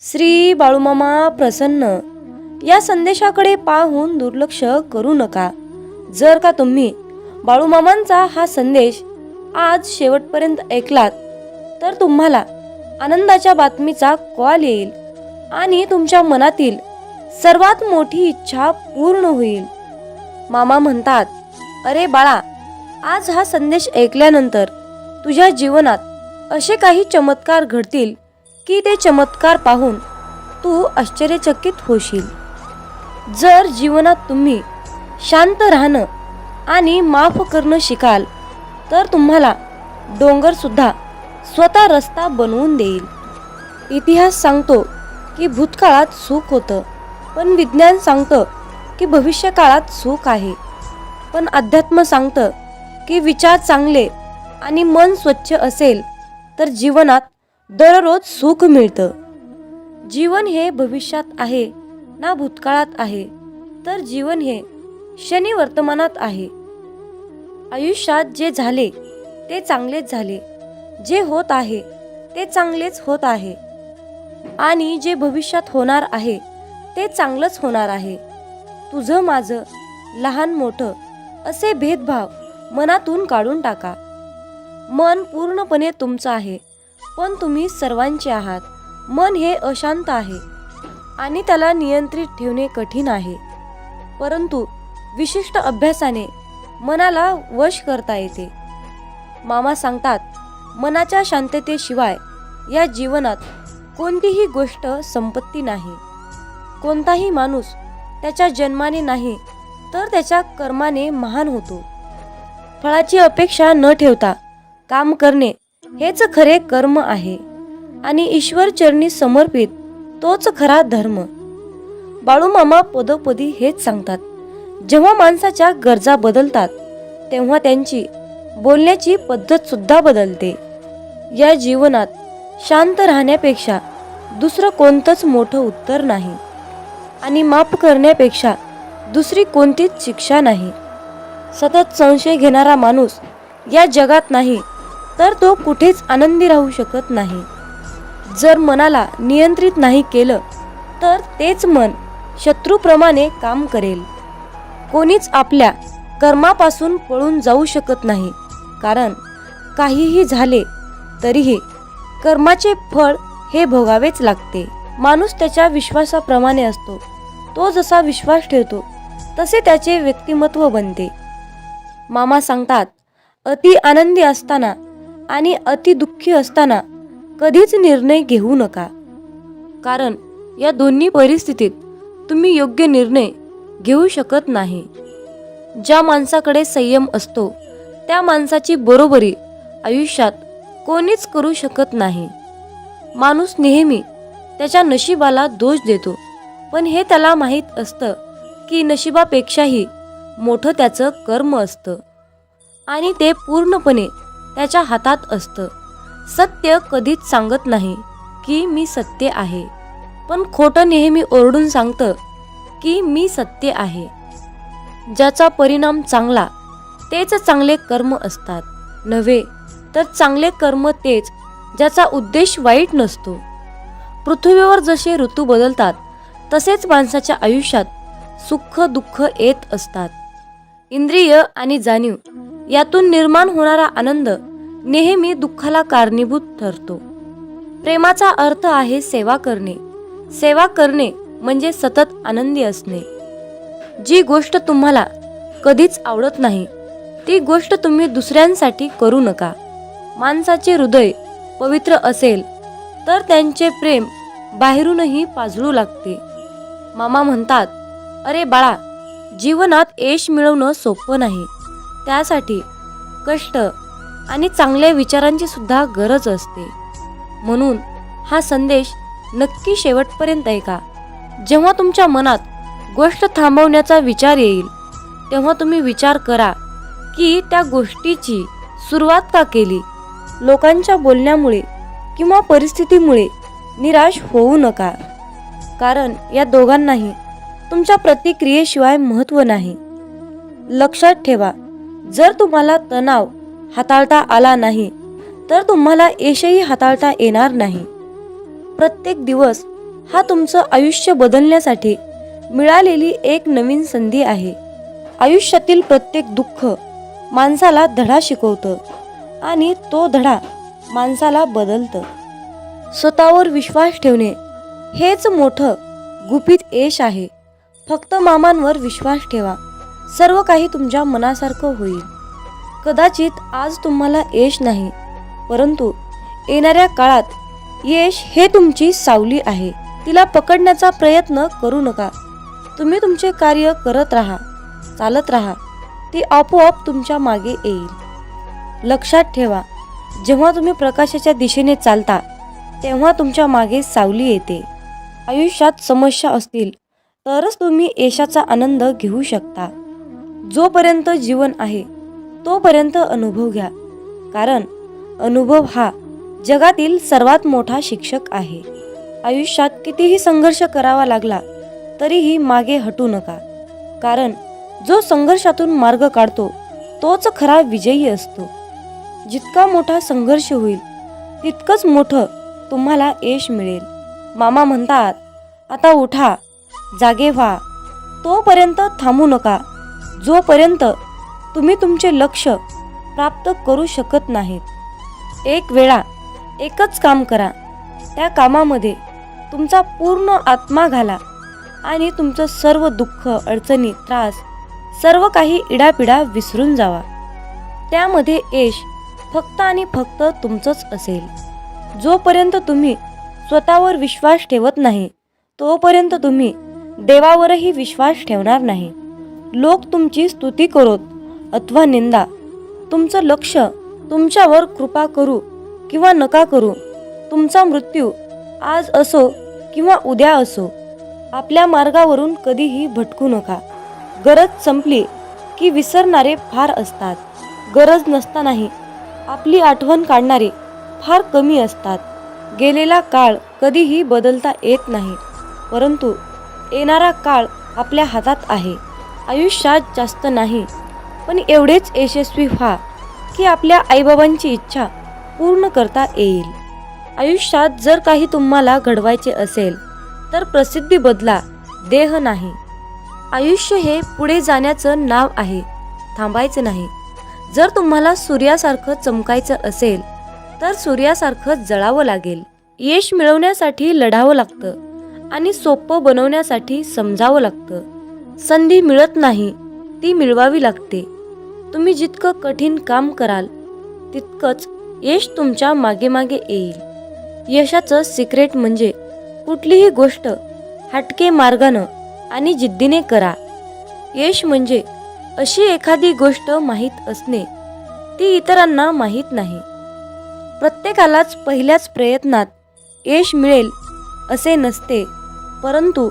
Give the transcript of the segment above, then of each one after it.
श्री बाळूमामा प्रसन्न या संदेशाकडे पाहून दुर्लक्ष करू नका. जर का तुम्ही बाळूमामांचा हा संदेश आज शेवटपर्यंत ऐकलात तर तुम्हाला आनंदाच्या बातमीचा कॉल येईल आणि तुमच्या मनातील सर्वात मोठी इच्छा पूर्ण होईल. मामा म्हणतात, अरे बाळा, आज हा संदेश ऐकल्यानंतर तुझ्या जीवनात असे काही चमत्कार घडतील की ते चमत्कार पाहून तू आश्चर्यचकित होशील. जर जीवनात तुम्ही शांत राहणं आणि माफ करणं शिकाल तर तुम्हाला डोंगर सुद्धा स्वतः रस्ता बनवून देईल. इतिहास सांगतो की भूतकाळात सुख होतं, पण विज्ञान सांगतं की भविष्यकाळात सुख आहे. पण अध्यात्म सांगतं की विचार चांगले आणि मन स्वच्छ असेल तर जीवनात दररोज सुख मिळतं. जीवन हे भविष्यात आहे ना भूतकाळात आहे, तर जीवन हे क्षणी वर्तमानात आहे. आयुष्यात जे झाले ते चांगलेच झाले, जे होत आहे ते चांगलेच होत आहे आणि जे भविष्यात होणार आहे ते चांगलंच होणार आहे. तुझं माझं, लहान मोठं असे भेदभाव मनातून काढून टाका. मन पूर्णपणे तुमचं आहे, पण तुम्ही सर्वांचे आहात. मन हे अशांत आहे आणि त्याला नियंत्रित ठेवणे कठीण आहे, परंतु विशिष्ट अभ्यासाने मनाला वश करता येते. मामा सांगतात, मनाच्या शांततेशिवाय या जीवनात कोणतीही गोष्ट संपत्ती नाही. कोणताही माणूस त्याच्या जन्माने नाही तर त्याच्या कर्माने महान होतो. फळाची अपेक्षा न ठेवता काम करणे हेच खरे कर्म आहे आणि ईश्वर चरणी समर्पित तोच खरा धर्म. बाळूमामा पदोपदी हेच सांगतात. जेव्हा माणसाच्या गरजा बदलतात तेव्हा त्यांची बोलण्याची पद्धत सुद्धा बदलते. या जीवनात शांत राहण्यापेक्षा दुसरं कोणतंच मोठं उत्तर नाही आणि माफ करण्यापेक्षा दुसरी कोणतीच शिक्षा नाही. सतत संशय घेणारा माणूस या जगात नाही तर तो कुठेच आनंदी राहू शकत नाही. जर मनाला नियंत्रित नाही केलं तर तेच मन शत्रूप्रमाणे काम करेल. कोणीच आपल्या कर्मापासून पळून जाऊ शकत नाही, कारण काहीही झाले तरीही कर्माचे फळ हे भोगावेच लागते. माणूस त्याच्या विश्वासाप्रमाणे असतो. तो जसा विश्वास ठेवतो तसे त्याचे व्यक्तिमत्व बनते. मामा सांगतात, अति आनंदी असताना आणि अति दुःखी असताना कधीच निर्णय घेऊ नका, कारण या दोन्ही परिस्थितीत तुम्ही योग्य निर्णय घेऊ शकत नाही. ज्या माणसाकडे संयम असतो त्या माणसाची बरोबरी आयुष्यात कोणीच करू शकत नाही. माणूस नेहमी त्याच्या नशिबाला दोष देतो, पण हे त्याला माहीत असतं की नशिबापेक्षाही मोठं त्याचं कर्म असतं आणि ते पूर्णपणे त्याच्या हातात असतं. सत्य कधीच सांगत नाही की मी सत्य आहे, पण खोटं नेहमी ओरडून सांगतं की मी सत्य आहे. ज्याचा परिणाम चांगला तेच चांगले कर्म असतात, नव्हे तर चांगले कर्म तेच ज्याचा उद्देश वाईट नसतो. पृथ्वीवर जसे ऋतू बदलतात तसेच माणसाच्या आयुष्यात सुख दुःख येत असतात. इंद्रिय आणि जाणीव यातून निर्माण होणारा आनंद नेहमी दुःखाला कारणीभूत ठरतो. प्रेमाचा अर्थ आहे सेवा करणे. सेवा करणे म्हणजे सतत आनंदी असणे. जी गोष्ट तुम्हाला कधीच आवडत नाही ती गोष्ट तुम्ही दुसऱ्यांसाठी करू नका. माणसाचे हृदय पवित्र असेल तर त्यांचे प्रेम बाहेरूनही पाजळू लागते. मामा म्हणतात, अरे बाळा, जीवनात यश मिळवणं सोपं नाही. त्यासाठी कष्ट आणि चांगल्या विचारांची सुद्धा गरज असते. म्हणून हा संदेश नक्की शेवटपर्यंत ऐका. जेव्हा तुमच्या मनात गोष्ट थांबवण्याचा विचार येईल तेव्हा तुम्ही विचार करा की त्या गोष्टीची सुरुवात का केली. लोकांच्या बोलण्यामुळे किंवा परिस्थितीमुळे निराश होऊ नका, कारण या दोघांनाही तुमच्या प्रतिक्रियेशिवाय महत्त्व नाही. लक्षात ठेवा, जर तुम्हाला तणाव हाताळता आला नाही तर तुम्हाला यशही हाताळता येणार नाही. प्रत्येक दिवस हा तुमचं आयुष्य बदलण्यासाठी मिळालेली एक नवीन संधी आहे. आयुष्यातील प्रत्येक दुःख माणसाला धडा शिकवतं आणि तो धडा माणसाला बदलतं. स्वतःवर विश्वास ठेवणे हेच मोठं गुपित यश आहे. फक्त मामांवर विश्वास ठेवा, सर्व काही तुमच्या मनासारखं होईल. कदाचित आज तुम्हाला यश नाही, परंतु येणाऱ्या काळात यश हे तुमची सावली आहे. तिला पकडण्याचा प्रयत्न करू नका. तुम्ही तुमचे कार्य करत राहा, चालत राहा. ती आपोआप तुमच्या मागे येईल. लक्षात ठेवा, जेव्हा तुम्ही प्रकाशाच्या दिशेने चालता तेव्हा तुमच्या मागे सावली येते. आयुष्यात समस्या असतील तरच तुम्ही यशाचा आनंद घेऊ शकता. जोपर्यंत जीवन आहे तोपर्यंत अनुभव घ्या, कारण अनुभव हा जगातील सर्वात मोठा शिक्षक आहे. आयुष्यात कितीही संघर्ष करावा लागला तरीही मागे हटू नका, कारण जो संघर्षातून मार्ग काढतो तोच खरा विजयी असतो. जितका मोठा संघर्ष होईल तितकंच मोठं तुम्हाला यश मिळेल. मामा म्हणतात, आता उठा, जागे व्हा. तोपर्यंत थांबू नका जोपर्यंत तुम्ही तुमचे लक्ष्य प्राप्त करू शकत नाहीत. एक वेळा एकच काम करा, त्या कामामध्ये तुमचा पूर्ण आत्मा घाला आणि तुमचं सर्व दुःख, अडचणी, त्रास, सर्व काही इडापिडा विसरून जावा. त्यामध्ये यश फक्त आणि फक्त तुमचंच असेल. जोपर्यंत तुम्ही स्वतःवर विश्वास ठेवत नाही तोपर्यंत तुम्ही देवावरही विश्वास ठेवणार नाही. लोक तुमची स्तुती करोत अथवा निंदा, तुमचं लक्ष तुमच्यावर कृपा करू किंवा नका करू, तुमचा मृत्यू आज असो किंवा उद्या असो, आपल्या मार्गावरून कधीही भटकू नका. गरज संपली की विसरणारे फार असतात. गरज नसतानाही आपली आठवण काढणारे फार कमी असतात. गेलेला काळ कधीही बदलता येत नाही, परंतु येणारा काळ आपल्या हातात आहे. आयुष्यात जास्त नाही, पण एवढेच यशस्वी व्हा की आपल्या आईबाबांची इच्छा पूर्ण करता येईल. आयुष्यात जर काही तुम्हाला घडवायचे असेल तर प्रसिद्धी बदला, देह नाही. आयुष्य हे पुढे जाण्याचं नाव आहे, थांबायचं नाही. जर तुम्हाला सूर्यासारखं चमकायचं असेल तर सूर्यासारखं जळावं लागेल. यश मिळवण्यासाठी लढावं लागतं आणि सोपं बनवण्यासाठी समजावं लागतं. संधी मिळत नाही, ती मिळवावी लागते. तुम्ही जितकं कठीण काम कराल तितकंच यश तुमच्या मागे मागे येईल. यशाचं सिक्रेट म्हणजे कुठलीही गोष्ट हटके मार्गानं आणि जिद्दीने करा. यश म्हणजे अशी एखादी गोष्ट माहीत असणे, ती इतरांना माहीत नाही. प्रत्येकालाच पहिल्याच प्रयत्नात यश मिळेल असे नसते, परंतु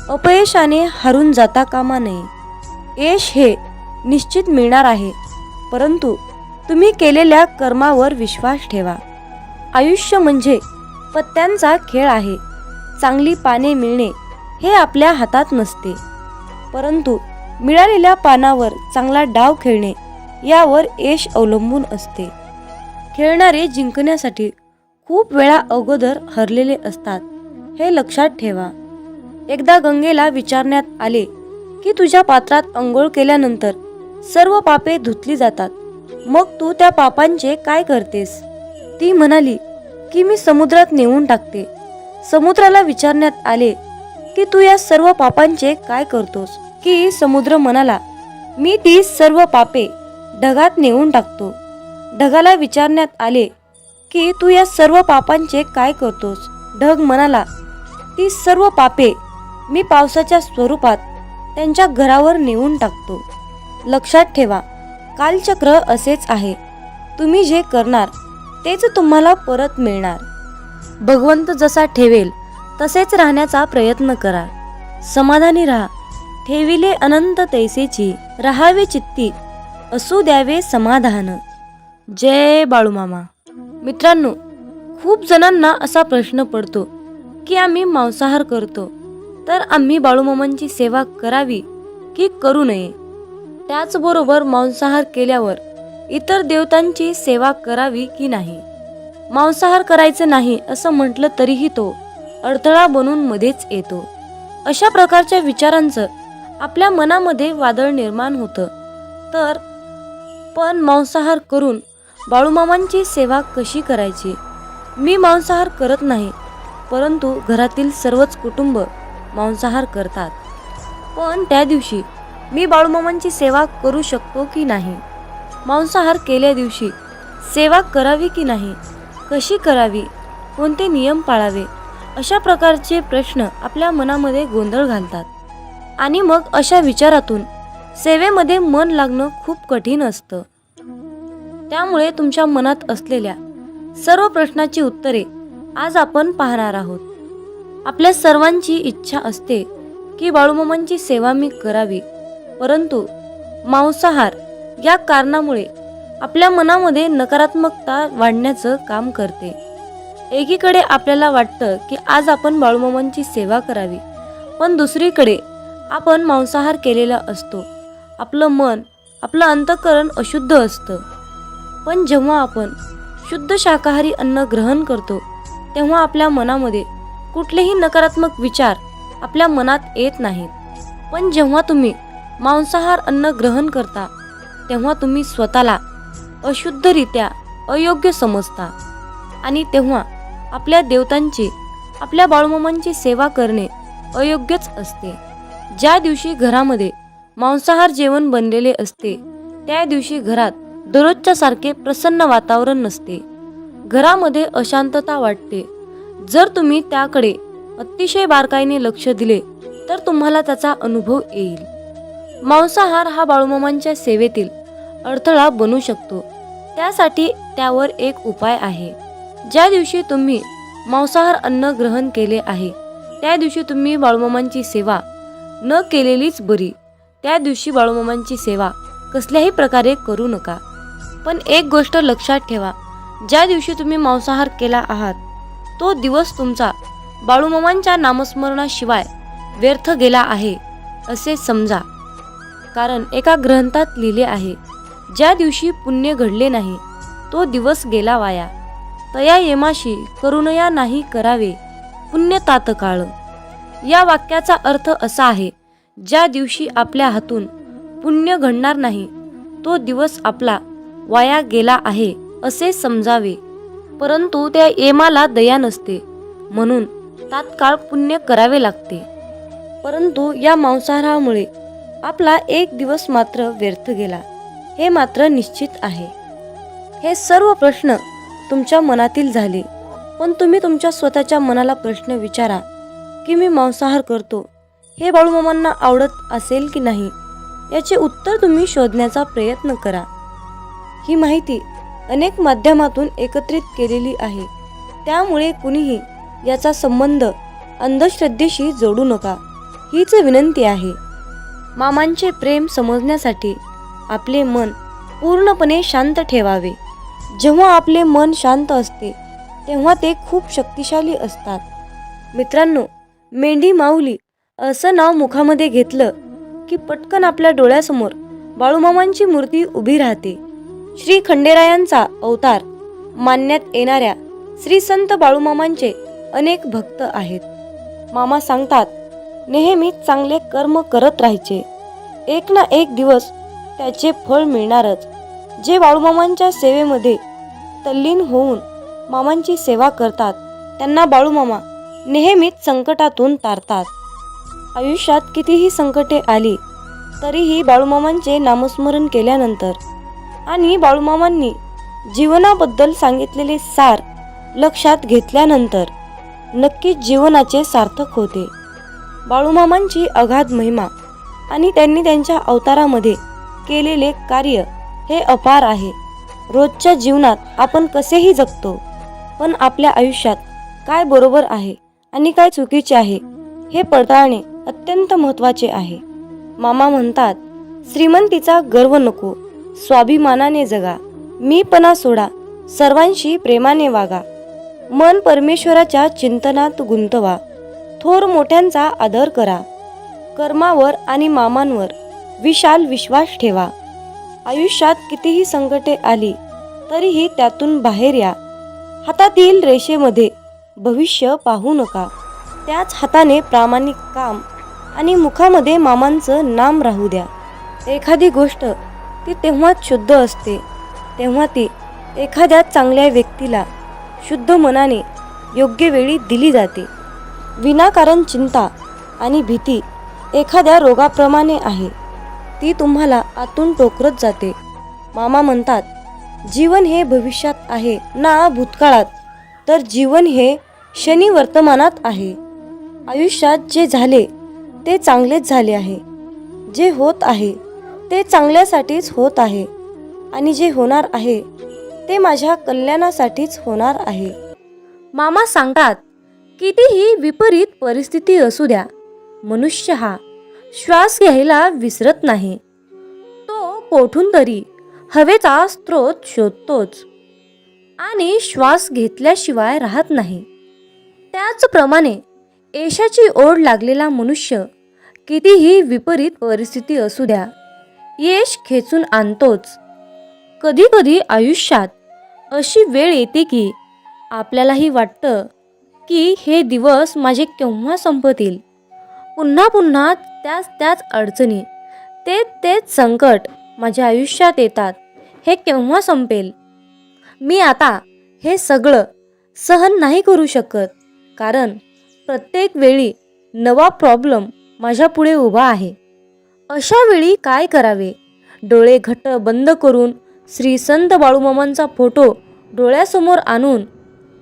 अपयशाने हारून जाता कामा नये. यश हे निश्चित मिळणार आहे, परंतु तुम्ही केलेल्या कर्मावर विश्वास ठेवा. आयुष्य म्हणजे पत्त्यांचा खेळ आहे. चांगली पाने मिळणे हे आपल्या हातात नसते, परंतु मिळालेल्या पानावर चांगला डाव खेळणे यावर यश अवलंबून असते. खेळणारे जिंकण्यासाठी खूप वेळा अगोदर हरलेले असतात, हे लक्षात ठेवा. एकदा गंगेला विचारण्यात आले की तुझ्या पात्रात अंघोळ केल्यानंतर सर्व पापे धुतली जातात, मग तू त्या पापांचे काय करतेस? ती म्हणाली की मी समुद्रात नेऊन टाकते. समुद्राला विचारण्यात आले की तू या सर्व पापांचे काय करतोस? की समुद्र म्हणाला, मी ती सर्व पापे ढगात नेऊन टाकतो. ढगाला विचारण्यात आले की तू या सर्व पापांचे काय करतोस? ढग म्हणाला, ती सर्व पापे मी पावसाच्या स्वरूपात त्यांच्या घरावर नेऊन टाकतो. लक्षात ठेवा, कालचक्र असेच आहे. तुम्ही जे करणार तेच तुम्हाला परत मिळणार. भगवंत जसा ठेवेल तसेच राहण्याचा प्रयत्न करा. समाधानी राहा. ठेविले अनंत तैसेची, राहावे चित्ती असू द्यावे समाधान. जय बाळूमामा. मित्रांनो, खूप जणांना असा प्रश्न पडतो की आम्ही मांसाहार करतो, तर आम्ही बाळूमामांची सेवा करावी की करू नये? त्याचबरोबर मांसाहार केल्यावर इतर देवतांची सेवा करावी की नाही? मांसाहार करायचं नाही असं म्हटलं तरीही तो अडथळा बनून मध्येच येतो. अशा प्रकारच्या विचारांचं आपल्या मनामध्ये वादळ निर्माण होतं. तर पण मांसाहार करून बाळूमामांची सेवा कशी करायची? मी मांसाहार करत नाही, परंतु घरातील सर्वच कुटुंब मांसाहार करतात. पण त्या दिवशी मी बाळूमामांची सेवा करू शकतो की नाही? मांसाहार केल्या दिवशी सेवा करावी की नाही? कशी करावी? कोणते नियम पाळावे? अशा प्रकारचे प्रश्न आपल्या मनामध्ये गोंधळ घालतात. आणि मग अशा विचारातून सेवेमध्ये मन लागणं खूप कठीण असतं. त्यामुळे तुमच्या मनात असलेल्या सर्व प्रश्नाची उत्तरे आज आपण पाहणार आहोत. आपल्या सर्वांची इच्छा असते की बाळूमामांची सेवा मी करावी, परंतु मांसाहार या कारणामुळे आपल्या मनामध्ये नकारात्मकता वाढण्याचं काम करते. एकीकडे आपल्याला वाटतं की आज आपण बाळूमामांची सेवा करावी, पण दुसरीकडे आपण मांसाहार केलेला असतो. आपलं मन, आपलं अंतःकरण अशुद्ध असतं. पण जेव्हा आपण शुद्ध शाकाहारी अन्न ग्रहण करतो, तेव्हा आपल्या मनामध्ये कुठलेही नकारात्मक विचार आपल्या मनात येत नाहीत. पण जेव्हा तुम्ही मांसाहार अन्न ग्रहण करता, तेव्हा तुम्ही स्वतःला अशुद्धरित्या अयोग्य समजता. आणि तेव्हा आपल्या देवतांची, आपल्या बाळूमामांची सेवा करणे अयोग्यच असते. ज्या दिवशी घरामध्ये मांसाहार जेवण बनलेले असते, त्या दिवशी घरात दररोजच्या सारखे प्रसन्न वातावरण नसते. घरामध्ये अशांतता वाटते. जर तुम्ही त्याकडे अतिशय बारकाईने लक्ष दिले तर तुम्हाला त्याचा अनुभव येईल. मांसाहार हा बाळूमामांच्या सेवेतील अडथळा बनू शकतो. त्यासाठी त्यावर एक उपाय आहे. ज्या दिवशी तुम्ही मांसाहार अन्न ग्रहण केले आहे, त्या दिवशी तुम्ही बाळूमामांची सेवा न केलेलीच बरी. त्या दिवशी बाळूमामांची सेवा कसल्याही प्रकारे करू नका. पण एक गोष्ट लक्षात ठेवा, ज्या दिवशी तुम्ही मांसाहार केला आहात, तो दिवस तुमचा बाळूमामांच्या नामस्मरणाशिवाय व्यर्थ गेला आहे असे समजा. कारण एका ग्रंथात लिहिले आहे, ज्या दिवशी पुण्य घडले नाही, तो दिवस गेला वाया. तया येमाशी करुणया नाही करावे पुण्य तात्काळ. या वाक्याचा अर्थ असा आहे, ज्या दिवशी आपल्या हातून पुण्य घडणार नाही, तो दिवस आपला वाया गेला आहे असे समजावे. परंतु त्या येमाला दया नसते, म्हणून तात्काळ पुण्य करावे लागते. परंतु या मांसाहारामुळे आपला एक दिवस मात्र व्यर्थ गेला, हे मात्र निश्चित आहे. हे सर्व प्रश्न तुमच्या मनातील झाले. पण तुम्ही तुमच्या स्वतःच्या मनाला प्रश्न विचारा की मी मांसाहार करतो, हे बाळूमामांना आवडत असेल की नाही, याचे उत्तर तुम्ही शोधण्याचा प्रयत्न करा. ही माहिती अनेक माध्यमातून एकत्रित केलेली आहे, त्यामुळे कुणीही याचा संबंध अंधश्रद्धेशी जोडू नका, हीच विनंती आहे. मामांचे प्रेम समजण्यासाठी आपले मन पूर्णपणे शांत ठेवावे. जेव्हा आपले मन शांत असते, तेव्हा ते खूप शक्तिशाली असतात. मित्रांनो, मेंढी माऊली असं नाव मुखामध्ये घेतलं की पटकन आपल्या डोळ्यासमोर बाळूमामांची मूर्ती उभी राहते. श्री खंडेरायांचा अवतार मानण्यात येणाऱ्या श्री संत बाळूमामांचे अनेक भक्त आहेत. मामा सांगतात, नेहमीच चांगले कर्म करत राहायचे, एक ना एक दिवस त्याचे फळ मिळणारच. जे बाळूमामांच्या सेवेमध्ये तल्लीन होऊन मामांची सेवा करतात, त्यांना बाळूमामा नेहमीच संकटातून तारतात. आयुष्यात कितीही संकटे आली तरीही बाळूमामांचे नामस्मरण केल्यानंतर आणि बाळूमामांनी जीवनाबद्दल सांगितलेले सार लक्षात घेतल्यानंतर नक्कीच जीवनाचे सार्थक होते. बाळूमामांची अगाध महिमा आणि त्यांनी त्यांच्या अवतारामध्ये केलेले कार्य हे अपार आहे. रोजच्या जीवनात आपण कसेही जगतो, पण आपल्या आयुष्यात काय बरोबर आहे आणि काय चुकीचे आहे हे पडताळणे अत्यंत महत्त्वाचे आहे. मामा म्हणतात, श्रीमंतीचा गर्व नको, स्वाभिमानाने जगा, मीपणा सोडा, सर्वांशी प्रेमाने वागा, मन परमेश्वराच्या चिंतनात गुंतवा, थोर मोठ्यांचा आदर करा, कर्मावर आणि मामांवर विशाल विश्वास ठेवा. आयुष्यात कितीही संकटे आली तरीही त्यातून बाहेर या. हातातील रेषेमध्ये भविष्य पाहू नका, त्याच हाताने प्रामाणिक काम आणि मुखामध्ये मामांचं नाम राहू द्या. एखादी गोष्ट ती तेव्हाच शुद्ध असते तेव्हा ती एखाद्या चांगल्या व्यक्तीला शुद्ध मनाने योग्य वेळी दिली जाते. विनाकारण चिंता आणि भीती एखाद्या रोगाप्रमाणे आहे, ती तुम्हाला आतून टोकरत जाते. मामा म्हणतात, जीवन हे भविष्यात आहे ना भूतकाळात, तर जीवन हे क्षणी वर्तमानात आहे. आयुष्यात जे झाले ते चांगलेच झाले आहे, जे होत आहे ते चांगल्यासाठीच होत आहे आणि जे होणार आहे ते माझ्या कल्याणासाठीच होणार आहे. मामा सांगतात, कितीही विपरीत परिस्थिती असू द्या, मनुष्य हा श्वास घ्यायला विसरत नाही. तो कोठून तरी हवेचा स्रोत शोधतोच आणि श्वास घेतल्याशिवाय राहत नाही. त्याचप्रमाणे यशाची ओढ लागलेला मनुष्य कितीही विपरीत परिस्थिती असू द्या, यश खेचून आणतोच. कधी कधी आयुष्यात अशी वेळ येते की आपल्यालाही वाटतं की हे दिवस माझे केव्हा संपतील. पुन्हा पुन्हा त्याच अडचणी, तेच संकट माझ्या आयुष्यात येतात. हे केव्हा संपेल? मी आता हे सगळं सहन नाही करू शकत, कारण प्रत्येक वेळी नवा प्रॉब्लेम माझ्या पुढे उभा आहे. अशा वेळी काय करावे? डोळे घट्ट बंद करून श्री संत बाळूमामांचा फोटो डोळ्यासमोर आणून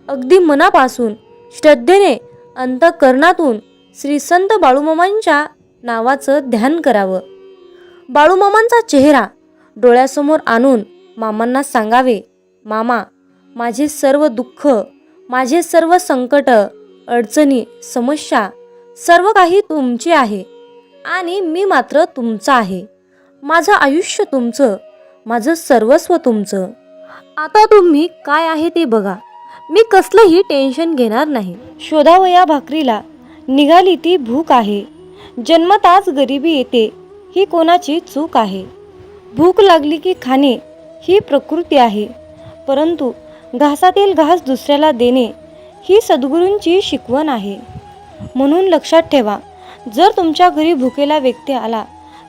अगदी मनापासून श्रद्धेने अंतःकरणातून श्री संत बाळूमामांच्या नावाचं ध्यान करावं. बाळूमामांचा चेहरा डोळ्यासमोर आणून मामांना सांगावे, मामा, माझे सर्व दुःख, माझे सर्व संकट, अडचणी, समस्या सर्व काही तुमचे आहे आणि मी मात्र तुमचा आहे. माझं आयुष्य तुमचं, माझं सर्वस्व तुमचं. आता तुम्ही काय आहे ते बघा. मी कसलंही टेन्शन घेणार नाही. शोधावया भाकरीला निघाली ती भूक आहे. जन्मताच गरिबी येते ही कोणाची चूक आहे. भूक लागली की खाणे ही प्रकृती आहे, परंतु घासातील घास दुसऱ्याला देणे ही सद्गुरूंची शिकवण आहे. म्हणून लक्षात ठेवा, जर तुमच्या घरी भुकेला व्यक्ती आला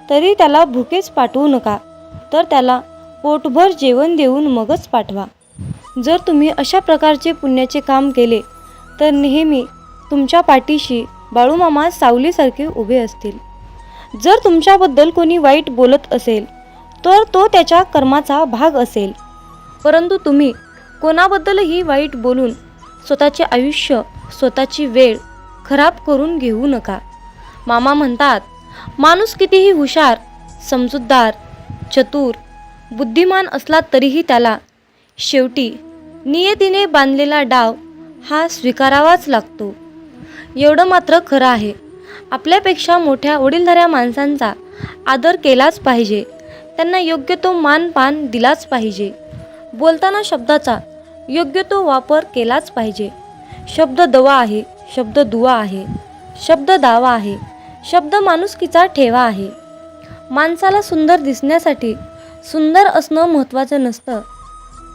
तरी त्याला भुकेच पाठवू नका, तर त्याला पोटभर जेवण देऊन मगच पाठवा. जर तुम्ही अशा प्रकारचे पुण्याचे काम केले तर नेहमी तुमच्या पाठीशी बाळूमामा सावलीसारखे उभे असतील. जर तुमच्याबद्दल कोणी वाईट बोलत असेल तर तो त्याच्या कर्माचा भाग असेल, परंतु तुम्ही कोणाबद्दलही वाईट बोलून स्वतःचे आयुष्य, स्वतःची वेळ खराब करून घेऊ नका. मामा म्हणतात, माणूस कितीही हुशार, समजूतदार, चतुर, बुद्धिमान असला तरीही त्याला शेवटी नियतीने बांधलेला डाव हा स्वीकारावाच लागतो. एवढं मात्र खरं आहे, आपल्यापेक्षा मोठ्या वडीलधाऱ्या माणसांचा आदर केलाच पाहिजे. त्यांना योग्य तो मानपान दिलाच पाहिजे. बोलताना शब्दाचा योग्य तो वापर केलाच पाहिजे. शब्द दवा आहे, शब्द दुवा आहे, शब्द दावा आहे, शब्द माणुसकीचा ठेवा आहे. माणसाला सुंदर दिसण्यासाठी सुंदर असणं महत्त्वाचं नसतं,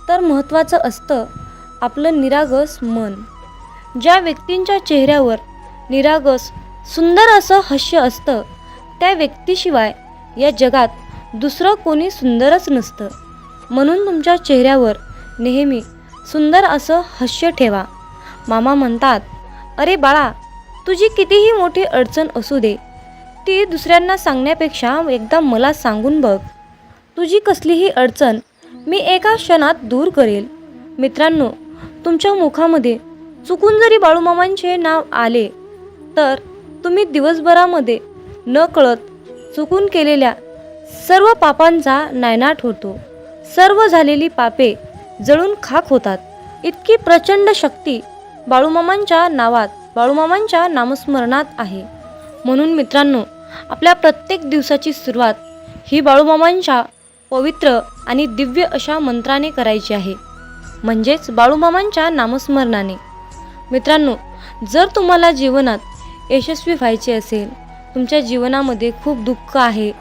तर महत्त्वाचं असतं आपलं निरागस मन. ज्या व्यक्तींच्या चेहऱ्यावर निरागस सुंदर असं हास्य असतं, त्या व्यक्तीशिवाय या जगात दुसरं कोणी सुंदरच नसतं. म्हणून तुमच्या चेहऱ्यावर नेहमी सुंदर असं हास्य ठेवा. मामा म्हणतात, अरे बाळा, तुझी कितीही मोठी अडचण असू दे, ती दुसऱ्यांना सांगण्यापेक्षा एकदा मला सांगून बघ. तुझी कसलीही अडचण मी एका क्षणात दूर करेल. मित्रांनो, तुमच्या मुखामध्ये चुकून जरी बाळूमामांचे नाव आले तर तुम्ही दिवसभरामध्ये न कळत चुकून केलेल्या सर्व पापांचा नायनाट होतो. सर्व झालेली पापे जळून खाक होतात. इतकी प्रचंड शक्ती बाळूमामांच्या नावात, बाळूमामांच्या नामस्मरणात आहे. म्हणून मित्रांनो, आपल्या प्रत्येक दिवसाची सुरुवात ही बाळूमामांच्या पवित्र आणि दिव्य अशा मंत्राने करायची आहे, म्हणजेच बाळूमामांच्या नामस्मरणाने. मित्रांनो, जर तुम्हाला जीवनात यशस्वी व्हायचे असेल, तुमच्या जीवनामध्ये खूप दुःख आहे,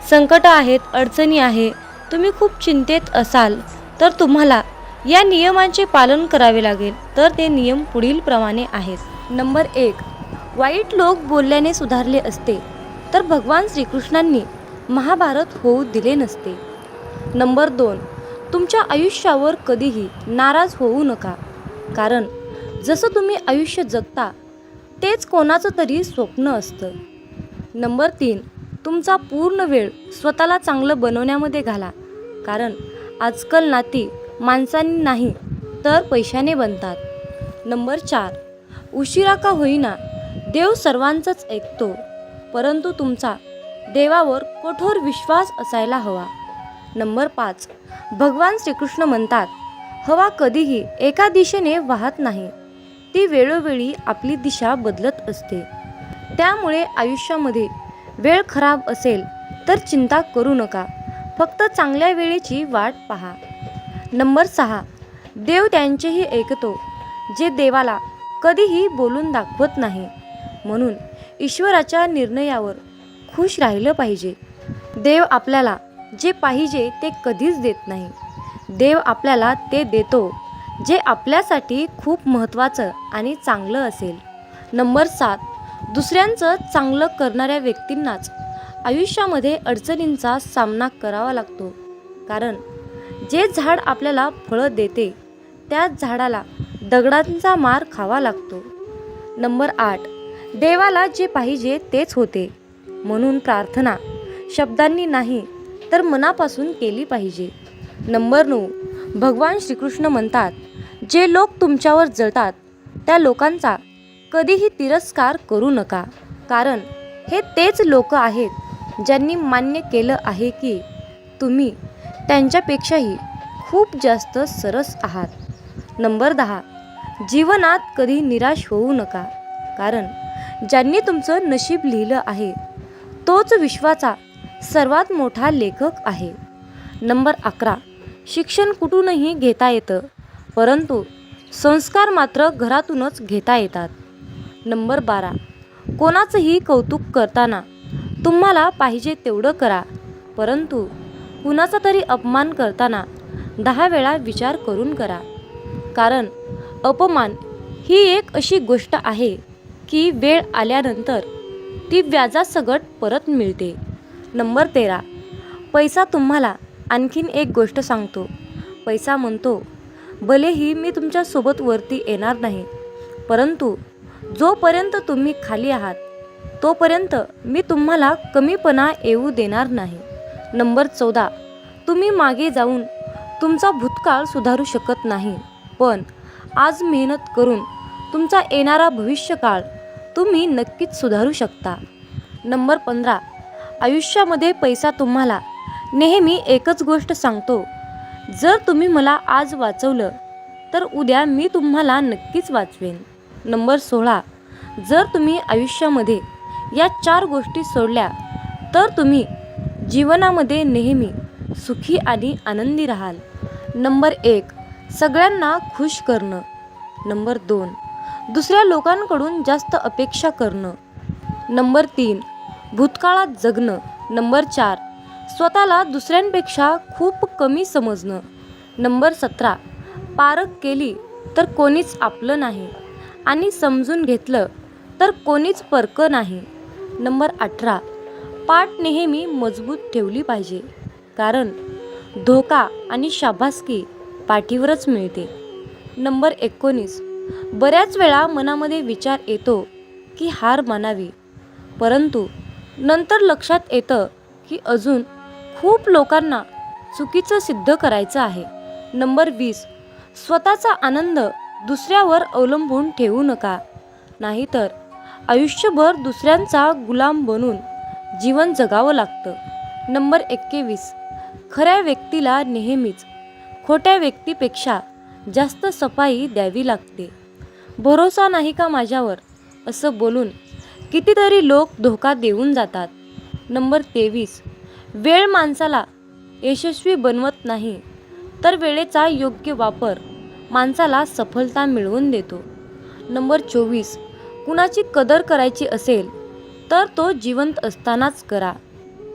संकट आहेत, अडचणी आहे, तुम्ही खूप चिंतेत असाल, तर तुम्हाला या नियमांचे पालन करावे लागेल. तर ते नियम पुढील प्रमाणे आहेत. नंबर 1, वाईट लोक बोलल्याने सुधारले असते तर भगवान श्रीकृष्णांनी महाभारत होऊ दिले नसते. नंबर 2, तुमच्या आयुष्यावर कधीही नाराज होऊ नका, कारण जसं तुम्ही आयुष्य जगता तेच कोणाचं तरी स्वप्न असतं. नंबर 3, तुमचा पूर्ण वेळ स्वतःला चांगलं बनवण्यामध्ये घाला, कारण आजकाल नाती माणसांनी नाही तर पैशाने बनतात. नंबर 4, उशिरा का होईना देव सर्वांचंच ऐकतो, परंतु तुमचा देवावर कठोर विश्वास असायला हवा. नंबर 5, भगवान श्रीकृष्ण म्हणतात, हवा कधीही एका दिशेने वाहत नाही, ती वेळोवेळी आपली दिशा बदलत असते. त्यामुळे आयुष्यामध्ये वेळ खराब असेल तर चिंता करू नका, फक्त चांगल्या वेळेची वाट पहा. नंबर 6, देव त्यांचेही ऐकतो जे देवाला कधीही बोलून दाखवत नाही, म्हणून ईश्वराच्या निर्णयावर खुश राहिलं पाहिजे. देव आपल्याला जे पाहिजे ते कधीच देत नाही, देव आपल्याला ते देतो जे आपल्यासाठी खूप महत्त्वाचं आणि चांगलं असेल. नंबर 7, दुसऱ्यांचं चांगलं करणाऱ्या व्यक्तींनाच आयुष्यामध्ये अडचणींचा सामना करावा लागतो, कारण जे झाड आपल्याला फळं देते त्याच झाडाला दगडांचा मार खावा लागतो. नंबर 8, देवाला जे पाहिजे तेच होते, म्हणून प्रार्थना शब्दांनी नाही तर मनापासून केली पाहिजे. नंबर 9, भगवान श्रीकृष्ण म्हणतात, जे लोक तुमच्यावर जळतात त्या लोकांचा कधीही तिरस्कार करू नका, कारण हे तेच लोक आहेत ज्यांनी मान्य केलं आहे की तुम्ही त्यांच्यापेक्षाही खूप जास्त सरस आहात. नंबर 10, जीवनात कधी निराश होऊ नका, कारण ज्यांनी तुमचं नशीब लिहिलं आहे तोच विश्वाचा सर्वात मोठा लेखक आहे. नंबर 11, शिक्षण कुठूनही घेता येतं, परंतु संस्कार मात्र घरातूनच घेता येतात. नंबर 12, कोणाचंही कौतुक करताना तुम्हाला पाहिजे तेवढं करा, परंतु कुणाचा तरी अपमान करताना 10 वेळा विचार करून करा, कारण अपमान ही एक अशी गोष्ट आहे की वेळ आल्यानंतर ती व्याजासकट परत मिळते. नंबर 13, पैसा तुम्हाला आणखीन एक गोष्ट सांगतो. पैसा म्हणतो, भलेही मी तुमच्यासोबत वरती येणार नाही, परंतु जोपर्यंत तुम्ही खाली आहात तोपर्यंत मी तुम्हाला कमीपणा येऊ देणार नाही. नंबर 14, तुम्ही मागे जाऊन तुमचा भूतकाळ सुधारू शकत नाही, पण आज मेहनत करून तुमचा येणारा भविष्यकाळ तुम्ही नक्कीच सुधारू शकता. नंबर 15, आयुष्यामध्ये पैसा तुम्हाला नेहमी एकच गोष्ट सांगतो, जर तुम्ही मला आज वाचवलं तर उद्या मी तुम्हाला नक्कीच वाचवेन. नंबर 16, जर तुम्ही आयुष्यामध्ये या 4 गोष्टी सोडल्या तर तुम्ही जीवनामध्ये नेहमी सुखी आणि आनंदी राहाल. नंबर 1, सगळ्यांना खुश करणं. नंबर 2, दुसऱ्या लोकांकडून जास्त अपेक्षा करणं. नंबर 3, भूतकाळात जगणं. नंबर 4, स्वतःला दुसऱ्यांपेक्षा खूप कमी समजणं. नंबर 17, पारख केली तर कोणीच आपलं नाही आणि समजून घेतलं तर कोणीच परकं नाही. नंबर 18, पाठ नेहमी मजबूत ठेवली पाहिजे, कारण धोका आणि शाबासकी पाठीवरच मिळते. नंबर 19, बऱ्याच वेळा मनामध्ये विचार येतो की हार मानावी, परंतु नंतर लक्षात येतं की अजून खूप लोकांना चुकीचं सिद्ध करायचं आहे. नंबर 20, स्वतःचा आनंद दुसऱ्यावर अवलंबून ठेवू नका, नाहीतर आयुष्यभर दुसऱ्यांचा गुलाम बनून जीवन जगावं लागतं. नंबर 21, खऱ्या व्यक्तीला नेहमीच खोट्या व्यक्तीपेक्षा जास्त सफाई द्यावी लागते. भरोसा नाही का माझ्यावर असं बोलून कितीतरी लोक धोका देऊन जातात. नंबर 23, वेळ माणसाला यशस्वी बनवत नाही तर वेळेचा योग्य वापर माणसाला सफलता मिळवून देतो. नंबर 24, कुणाची कदर करायची असेल तर तो जिवंत असतानाच करा,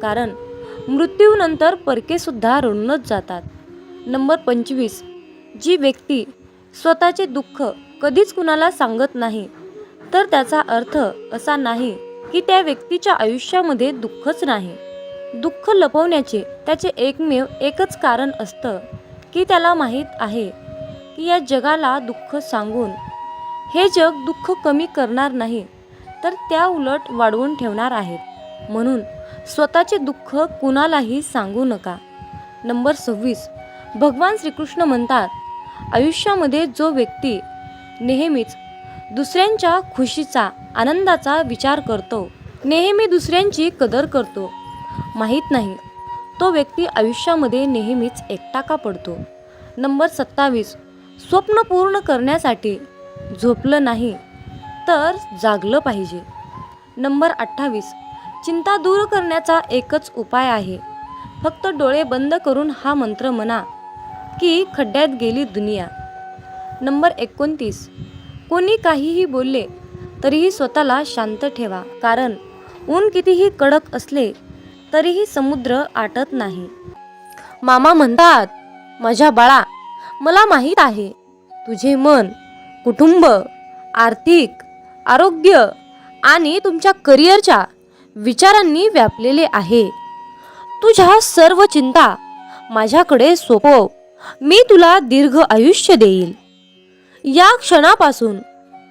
कारण मृत्यूनंतर परकेसुद्धा रडूनच जातात. नंबर 25, जी व्यक्ती स्वतःचे दुःख कधीच कुणाला सांगत नाही तर त्याचा अर्थ असा नाही की त्या व्यक्तीच्या आयुष्यामध्ये दुःखच नाही. दुःख लपवण्याचे त्याचे एकमेव एकच कारण असतं की त्याला माहीत आहे की या जगाला दुःख सांगून हे जग दुःख कमी करणार नाही, तर त्या उलट वाढवून ठेवणार आहेत. म्हणून स्वतःचे दुःख कुणालाही सांगू नका. नंबर 26. भगवान श्रीकृष्ण म्हणतात, आयुष्यामध्ये जो व्यक्ती नेहमीच दुसऱ्यांच्या खुशीचा, आनंदाचा विचार करतो, नेहमी दुसऱ्यांची कदर करतो, माहीत नाही तो व्यक्ती आयुष्यामध्ये नेहमीच एकटा का पडतो. नंबर 27. स्वप्न पूर्ण करण्यासाठी झोपलं नाही तर जागलं पाहिजे. नंबर 28. चिंता दूर करण्याचा एकच उपाय आहे. फक्त डोळे बंद करून हा मंत्र म्हणा की खड्ड्यात गेली दुनिया. नंबर 29. कोणी काहीही बोलले तरीही स्वतःला शांत ठेवा, कारण ऊन कितीही कडक असले तरीही समुद्र आटत नाही. मामा म्हणतात, माझ्या बाळा, मला माहीत आहे तुझे मन कुटुंब, आर्थिक, आरोग्य आणि तुमच्या करिअरच्या विचारांनी व्यापलेले आहे. तुझ्या सर्व चिंता माझ्याकडे सोपव, मी तुला दीर्घ आयुष्य देईल. या क्षणापासून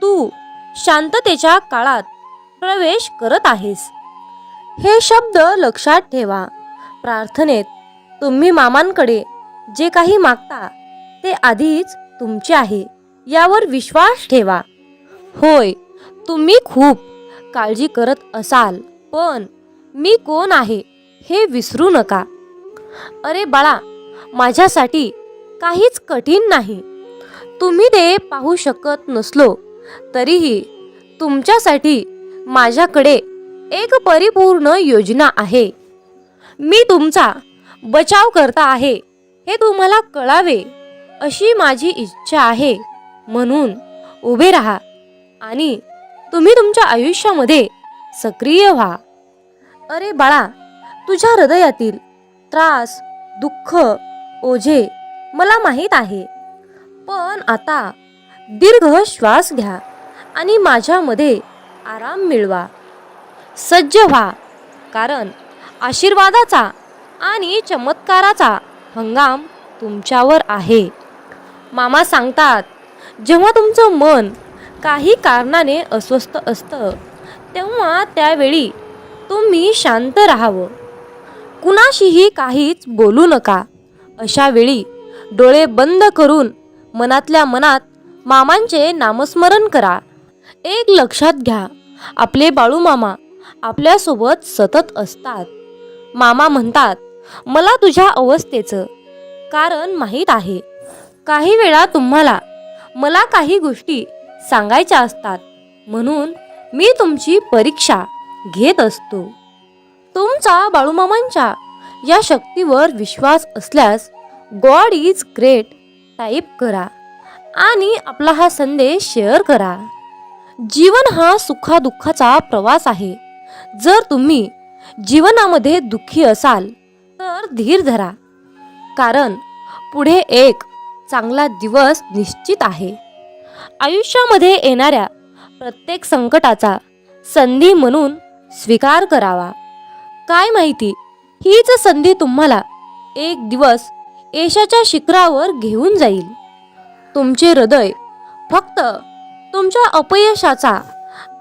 तू शांततेच्या काळात प्रवेश करत आहेस. हे शब्द लक्षात ठेवा. प्रार्थनेत तुम्ही मामांकडे जे काही मागता ते आधीच तुमचे आहे यावर विश्वास ठेवा. होय, तुम्ही खूप काळजी करत असाल, पण मी कोण आहे हे विसरू नका. अरे बाळा, माझ्यासाठी काहीच कठीण नाही. तुम्ही ते पाहू शकत नसलो तरीही तुमच्यासाठी माझ्याकडे एक परिपूर्ण योजना आहे. मी तुमचा बचाव करता आहे हे तुम्हाला कळावे अशी माझी इच्छा आहे. म्हणून उभे राहा आणि तुम्ही तुमच्या आयुष्यामध्ये सक्रिय व्हा. अरे बाळा, तुझ्या हृदयातील त्रास, दुःख, ओझे मला माहीत आहे, पण आता दीर्घ श्वास घ्या आणि माझ्यामध्ये आराम मिळवा. सज्ज व्हा, कारण आशीर्वादाचा आणि चमत्काराचा हंगाम तुमच्यावर आहे. मामा सांगतात, जेव्हा तुमचं मन काही कारणाने अस्वस्थ असतं तेव्हा त्यावेळी तुम्ही शांत राहावं. कुणाशीही काहीच बोलू नका. अशा वेळी डोळे बंद करून मनातल्या मनात मामांचे नामस्मरण करा. एक लक्षात घ्या, आपले बाळू मामा आपल्यासोबत सतत असतात. मामा म्हणतात, मला तुझ्या अवस्थेचं कारण माहीत आहे. काही वेळा तुम्हाला मला काही गोष्टी सांगायच्या असतात, म्हणून मी तुमची परीक्षा घेत असतो. तुमचा बाळूमामांच्या या शक्तीवर विश्वास असल्यास गॉड इज ग्रेट टाईप करा आणि आपला हा संदेश शेअर करा. जीवन हा सुखादुःखाचा प्रवास आहे. जर तुम्ही जीवनामध्ये दुःखी असाल तर धीर धरा, कारण पुढे एक चांगला दिवस निश्चित आहे. आयुष्यामध्ये येणाऱ्या प्रत्येक संकटाचा संधी म्हणून स्वीकार करावा. काय माहिती, हीच संधी तुम्हाला एक दिवस यशाच्या शिखरावर घेऊन जाईल. तुमचे हृदय फक्त तुमच्या अपयशाचा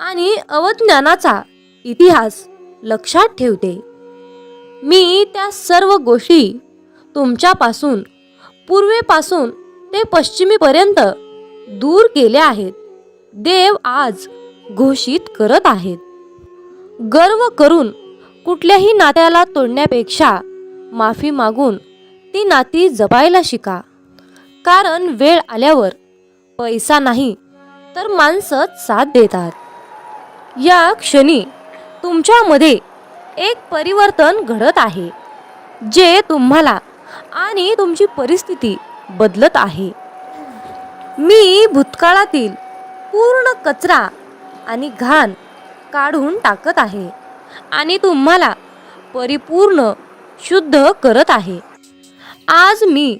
आणि अवज्ञानाचा इतिहास लक्षात ठेवते. मी त्या सर्व गोष्टी तुमच्यापासून पूर्वेपासून ते पश्चिमेपर्यंत दूर केल्या आहेत. देव आज घोषित करत आहेत, गर्व करून कुठल्याही नात्याला तोडण्यापेक्षा माफी मागून ती नाती जपायला शिका. कारण वेळ आल्यावर पैसा नाही तर माणसंच साथ देतात. या क्षणी तुमच्यामध्ये एक परिवर्तन घडत आहे, जे तुम्हाला आणि तुमची परिस्थिती बदलत आहे. मी भूतकाळातील पूर्ण कचरा आणि घाण काढून टाकत आहे आणि तुम्हाला परिपूर्ण शुद्ध करत आहे. आज मी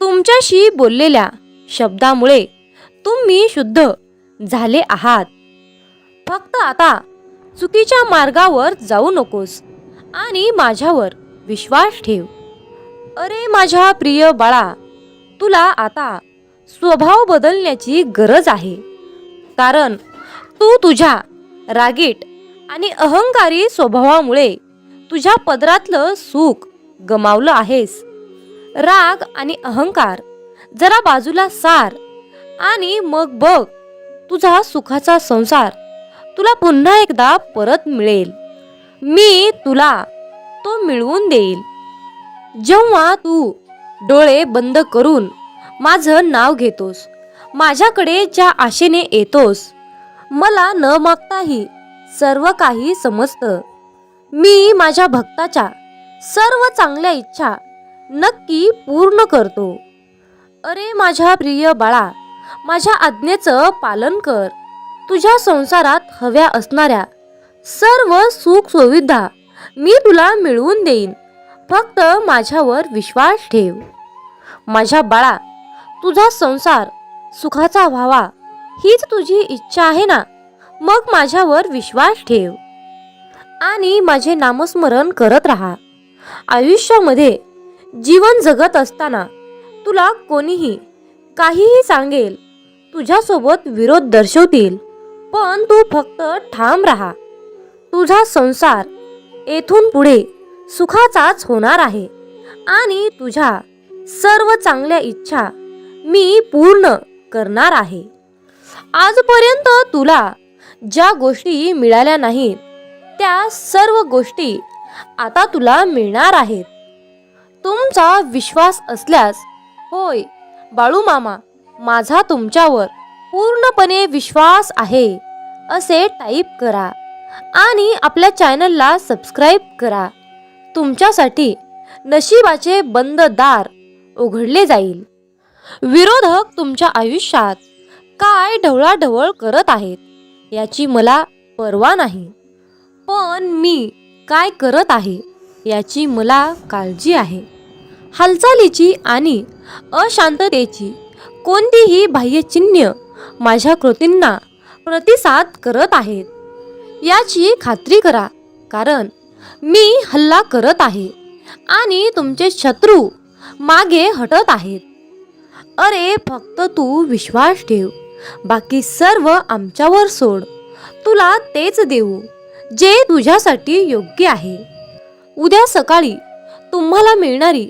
तुमच्याशी बोललेल्या शब्दामुळे तुम्ही शुद्ध झाले आहात. फक्त आता चुकीच्या मार्गावर जाऊ नकोस आणि माझ्यावर विश्वास ठेव. अरे माझ्या प्रिय बाळा, तुला आता स्वभाव बदलण्याची गरज आहे. कारण तू तुझ्या रागीट आणि अहंकारी स्वभावामुळे तुझ्या पदरातलं सुख गमावलं आहेस. राग आणि अहंकार जरा बाजूला सार आणि मग बघ, तुझा सुखाचा संसार तुला पुन्हा एकदा परत मिळेल. मी तुला तो मिळवून देईल. जेव्हा तू डोळे बंद करून माझं नाव घेतोस, माझ्याकडे ज्या आशेने येतोस, मला न मागताही सर्व काही समजतं. मी माझ्या भक्ताच्या सर्व चांगल्या इच्छा नक्की पूर्ण करतो. अरे माझ्या प्रिय बाळा, माझ्या आज्ञेचं पालन कर. तुझ्या संसारात हव्या असणाऱ्या सर्व सुख सुविधा मी तुला मिळवून देईन. फक्त माझ्यावर विश्वास ठेव. माझ्या बाळा, तुझा संसार सुखाचा व्हावा हीच तुझी इच्छा आहे ना? मग माझ्यावर विश्वास ठेव आणि माझे नामस्मरण करत राहा. आयुष्यामध्ये जीवन जगत असताना तुला कोणीही काहीही सांगेल, तुझ्यासोबत विरोध दर्शवतील, पण तू फक्त ठाम राहा. तुझा संसार येथून पुढे सुखाचाच होणार आहे आणि तुझ्या सर्व चांगल्या इच्छा मी पूर्ण करणार आहे. आजपर्यंत तुला ज्या गोष्टी मिळाल्या नाहीत, त्या सर्व गोष्टी आता तुला मिळणार आहेत. तुमचा विश्वास असल्यास, होय बाळू मामा, माझा तुमच्यावर पूर्णपणे विश्वास आहे असे टाईप करा आणि आपल्या चॅनलला सबस्क्राईब करा. तुमच्यासाठी नशिबाचे बंद दार उघडले जाईल. विरोधक तुमच्या आयुष्यात काय ढवळाढवळ करत आहेत याची मला पर्वा नाही, पण मी काय करत आहे याची मला काळजी आहे. हालचालीची आणि अशांततेची कोणतीही बाह्यचिन्ह माझ्या कृतींना प्रतिसाद करत आहेत याची खात्री करा, कारण मी हल्ला करत आहे आणि तुमचे शत्रू मागे हटत आहेत. अरे फक्त तू विश्वास ठेव. बाकी सर्व आमच्यावर सोड. तुला तेच देऊ जे तुझ्यासाठी योग्य आहे. उद्या सकाळी तुम्हाला मिळणारी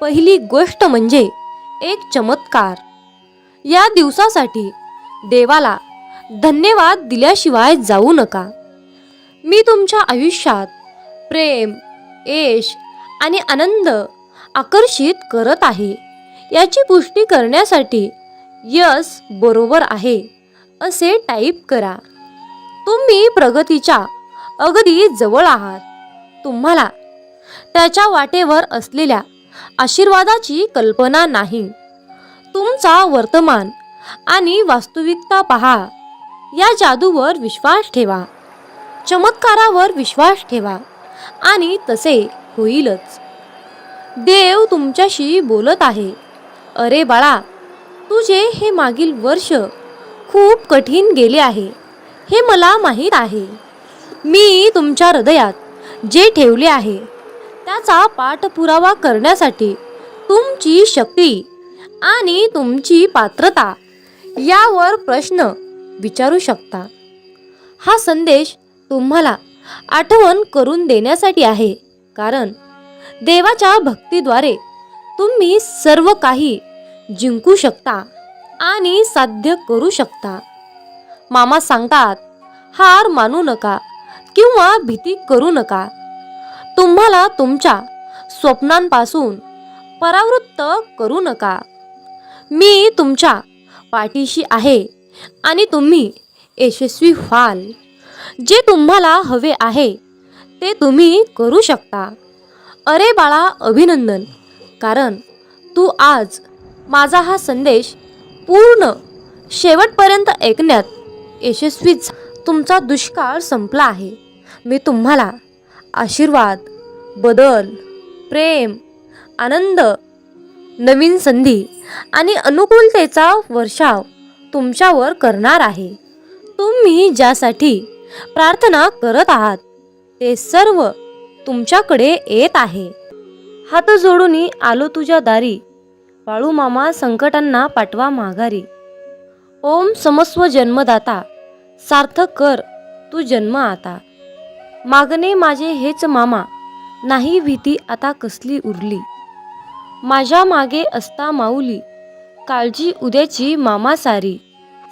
पहिली गोष्ट म्हणजे एक चमत्कार. या दिवसासाठी देवाला धन्यवाद दिल्याशिवाय जाऊ नका. मी तुमच्या आयुष्यात प्रेम, यश आणि आनंद आकर्षित करत आहे याची पुष्टी करण्यासाठी यस बरोबर आहे असे टाईप करा. तुम्ही प्रगतीच्या अगदी जवळ आहात. तुम्हाला त्याच्या वाटेवर असलेल्या आशीर्वादाची कल्पना नाही. तुमचा वर्तमान आणि वास्तविकता पहा. या जादूवर विश्वास ठेवा, चमत्कारावर विश्वास ठेवा आणि तसे होईलच. देव तुमच्याशी बोलत आहे. अरे बाळा, तुझे हे मागील वर्ष खूप कठीण गेले आहे हे मला माहीत आहे. मी तुमच्या हृदयात जे ठेवले आहे त्याचा पाठपुरावा करण्यासाठी तुमची शक्ती आणि तुमची पात्रता यावर प्रश्न विचारू शकता. हा संदेश तुम्हाला आठवण करून देण्यासाठी आहे, कारण देवाच्या भक्तीद्वारे तुम्ही सर्व काही जिंकू शकता आणि साध्य करू शकता. मामा सांगतात, हार मानू नका किंवा भीती करू नका. तुम्हाला तुमच्या स्वप्नांपासून परावृत्त करू नका. मी तुमच्या पाठीशी आहे आणि तुम्ही यशस्वी व्हाल. जे तुम्हाला हवे आहे ते तुम्ही करू शकता. अरे बाळा, अभिनंदन, कारण तू आज माझा हा संदेश पूर्ण शेवटपर्यंत ऐकण्यात यशस्वी झाला. तुमचा दुष्काळ संपला आहे. मी तुम्हाला आशीर्वाद, बदल, प्रेम, आनंद, नवीन संधी आणि अनुकूलतेचा वर्षाव तुमच्यावर करणार आहे. तुम्ही ज्यासाठी प्रार्थना करत आहात ते सर्व तुमच्याकडे येत आहे. हात जोडून आलो तुझ्या दारी, बाळू मामा संकटांना पाठवा माघारी. ओम समस्व जन्मदाता, सार्थक कर तू जन्म आता. मागणे माझे हेच मामा, नाही भीती आता कसली उरली. माझ्या मागे असता माऊली, काळजी उद्याची मामा सारी.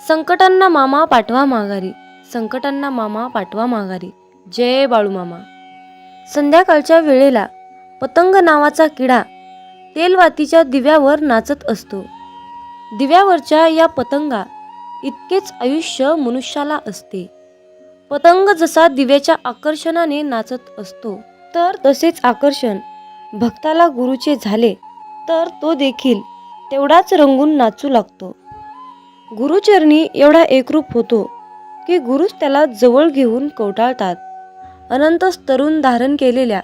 संकटांना मामा पाठवा माघारी, संकटांना मामा पाठवा माघारी. जय बाळू मामा. संध्याकाळच्या वेळेला पतंग नावाचा किडा तेलवातीच्या दिव्यावर नाचत असतो. दिव्यावरच्या या पतंगा इतकेच आयुष्य मनुष्याला असते. पतंग जसा दिव्याच्या आकर्षणाने नाचत असतो, तर तसेच आकर्षण भक्ताला गुरुचे झाले तर तो देखील तेवढाच रंगून नाचू लागतो. गुरुचरणी एवढा एकरूप होतो की गुरुच त्याला जवळ घेऊन कवटाळतात. अनंत तरुण धारण केलेल्या